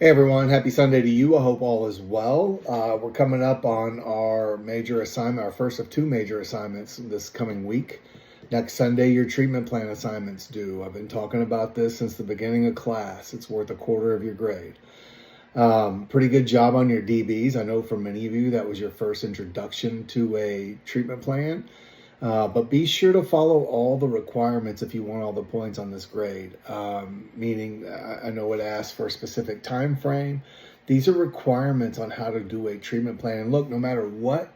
Hey everyone, happy Sunday to you. I hope all is well. We're coming up on our major assignment, our first of two major assignments this coming week. Next Sunday, your treatment plan assignments due. I've been talking about this since the beginning of class. It's worth a quarter of your grade. Pretty good job on your DBs. I know for many of you that was your first introduction to a treatment plan. But be sure to follow all the requirements if you want all the points on this grade. Meaning, I know it asks for a specific time frame. These are requirements on how to do a treatment plan. And look, no matter what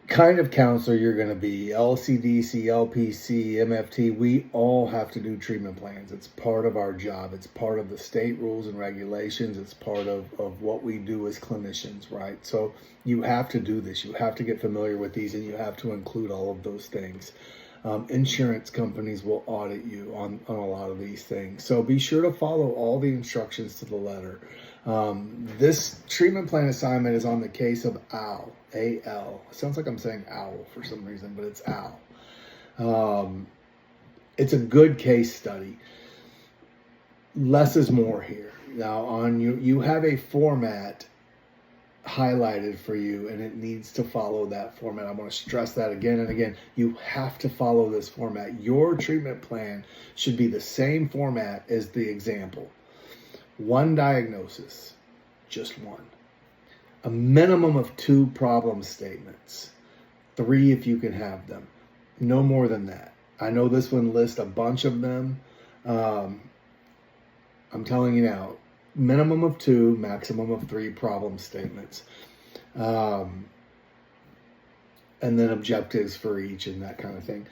kind of counselor you're going to be, LCDC, LPC, MFT, we all have to do treatment plans. It's part of our job. It's part of the state rules and regulations. It's part of what we do as clinicians, right? So you have to do this. You have to get familiar with these, and you have to include all of those things. Insurance companies will audit you on a lot of these things. So be sure to follow all the instructions to the letter. This treatment plan assignment is on the case of AL. A-L. Sounds like I'm saying owl for some reason, but it's owl. It's a good case study. Less is more here. Now on you have a format highlighted for you, and it needs to follow that format. I want to stress that again and again. You have to follow this format. Your treatment plan should be the same format as the example. One diagnosis, just one. A minimum of 2 problem statements. 3 if you can have them. No more than that. I know this one lists a bunch of them. I'm telling you now, minimum of 2, maximum of 3 problem statements. And then objectives for each and that kind of thing.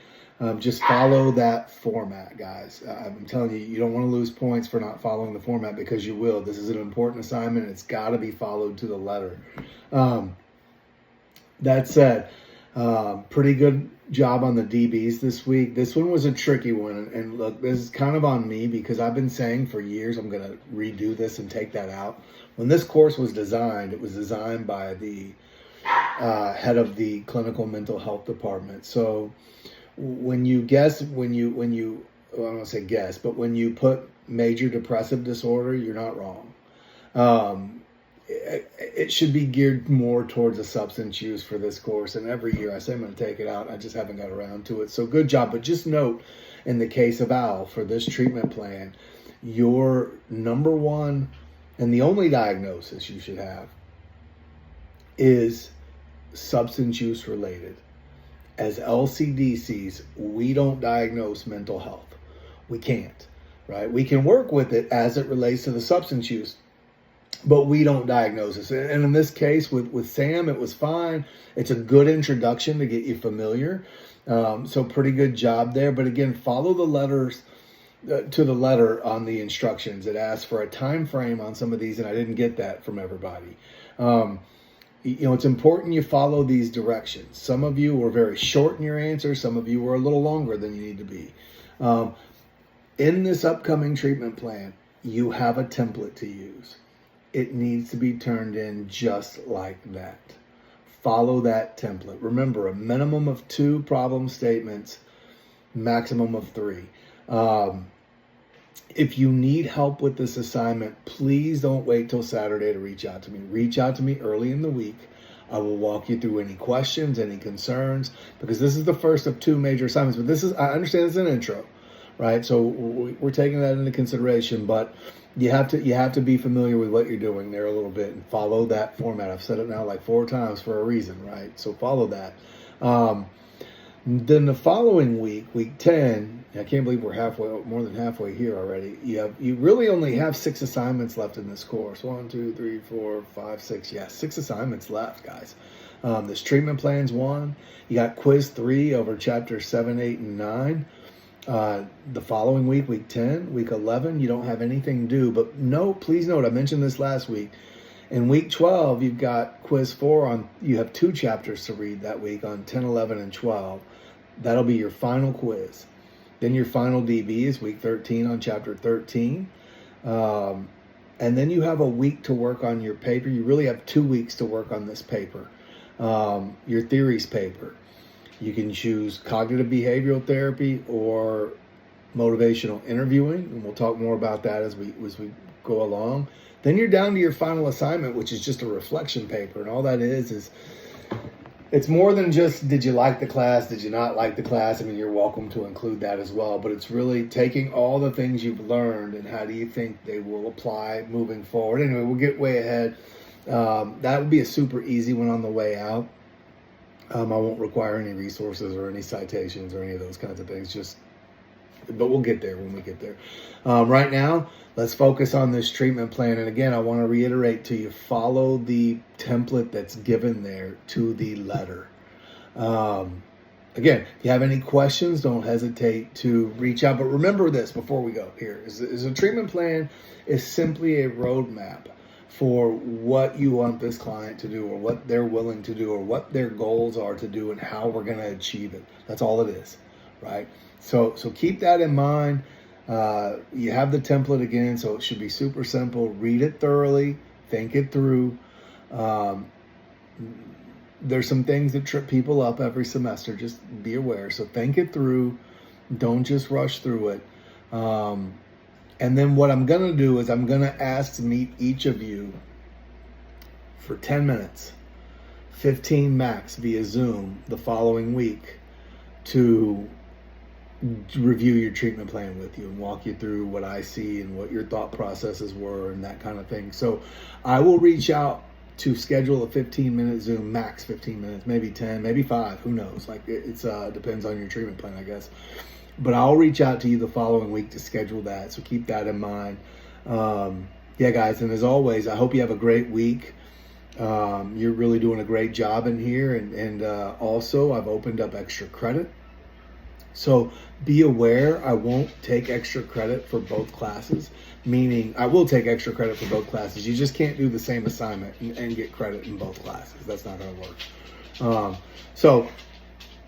Just follow that format, guys. I'm telling you, you don't want to lose points for not following the format, because you will. This is an important assignment. It's got to be followed to the letter. That said, pretty good job on the DBs this week. This one was a tricky one. And look, this is kind of on me, because I've been saying for years I'm going to redo this and take that out. When this course was designed, it was designed by the head of the clinical mental health department. So when you I don't want to say guess, but when you put major depressive disorder, you're not wrong. It should be geared more towards a substance use for this course. And every year I say I'm going to take it out. I just haven't got around to it. So good job. But just note, in the case of Al, for this treatment plan, your number one and the only diagnosis you should have is substance use related. As LCDCs, we don't diagnose mental health. We can't, right? We can work with it as it relates to the substance use, but we don't diagnose it. And in this case, with Sam, it was fine. It's a good introduction to get you familiar. So pretty good job there. But again, follow the letters to the letter on the instructions. It asks for a time frame on some of these, and I didn't get that from everybody. It's important you follow these directions. Some of you were very short in your answers. Some of you were a little longer than you need to be. In this upcoming treatment plan, you have a template to use. It needs to be turned in just like that. Follow that template. Remember, a minimum of 2 problem statements, maximum of 3. If you need help with this assignment, please don't wait till Saturday to reach out to me. Reach out to me early in the week. I will walk you through any questions, any concerns, because this is the first of 2 major assignments. But I understand it's an intro, right? So we're taking that into consideration, but you have to be familiar with what you're doing there a little bit and follow that format. I've said it now like 4 times for a reason, right? So follow that. Then the following week, week 10, I can't believe we're more than halfway here already. You really only have 6 assignments left in this course. 1, 2, 3, 4, 5, 6. Yeah, 6 assignments left, guys. This treatment plan's 1. You got quiz 3 over chapters 7, 8, and 9. The following week, week 10, week 11, you don't have anything due. But please note, I mentioned this last week. In week 12, you've got quiz 4 you have 2 chapters to read that week on 10, 11, and 12. That'll be your final quiz. Then your final DB is week 13 on chapter 13. And then you have a week to work on your paper. You really have 2 weeks to work on this paper, your theories paper. You can choose cognitive behavioral therapy or motivational interviewing, and we'll talk more about that as we go along. Then you're down to your final assignment, which is just a reflection paper, and all that is it's more than just, did you like the class, did you not like the class? I mean, you're welcome to include that as well, but it's really taking all the things you've learned and how do you think they will apply moving forward. Anyway, we'll get way ahead. That would be a super easy one on the way out. I won't require any resources or any citations or any of those kinds of things, but we'll get there when we get there. Right now, let's focus on this treatment plan. And again, I want to reiterate to you, follow the template that's given there to the letter. Again, if you have any questions, don't hesitate to reach out. But remember this before we go here, is a treatment plan is simply a roadmap for what you want this client to do or what they're willing to do or what their goals are to do and how we're going to achieve it. That's all it is, right? So keep that in mind. You have the template again, so it should be super simple. Read it thoroughly, think it through. There's some things that trip people up every semester. Just be aware. So think it through. Don't just rush through it. And then what I'm going to do is I'm going to ask to meet each of you for 10 minutes, 15 max via Zoom the following week to review your treatment plan with you and walk you through what I see and what your thought processes were and that kind of thing. So I will reach out to schedule a 15-minute Zoom, max 15 minutes, maybe 10, maybe 5, who knows? Like it's depends on your treatment plan, I guess. But I'll reach out to you the following week to schedule that. So keep that in mind. Yeah, guys. And as always, I hope you have a great week. You're really doing a great job in here. And also, I've opened up extra credit. So be aware, I won't take extra credit for both classes, meaning I will take extra credit for both classes. You just can't do the same assignment and get credit in both classes. That's not going to work. So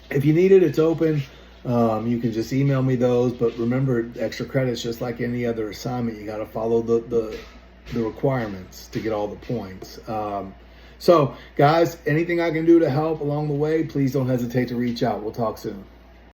if you need it, it's open. You can just email me those, but remember, extra credits, just like any other assignment, you got to follow the requirements to get all the points. So guys, anything I can do to help along the way, please don't hesitate to reach out. We'll talk soon.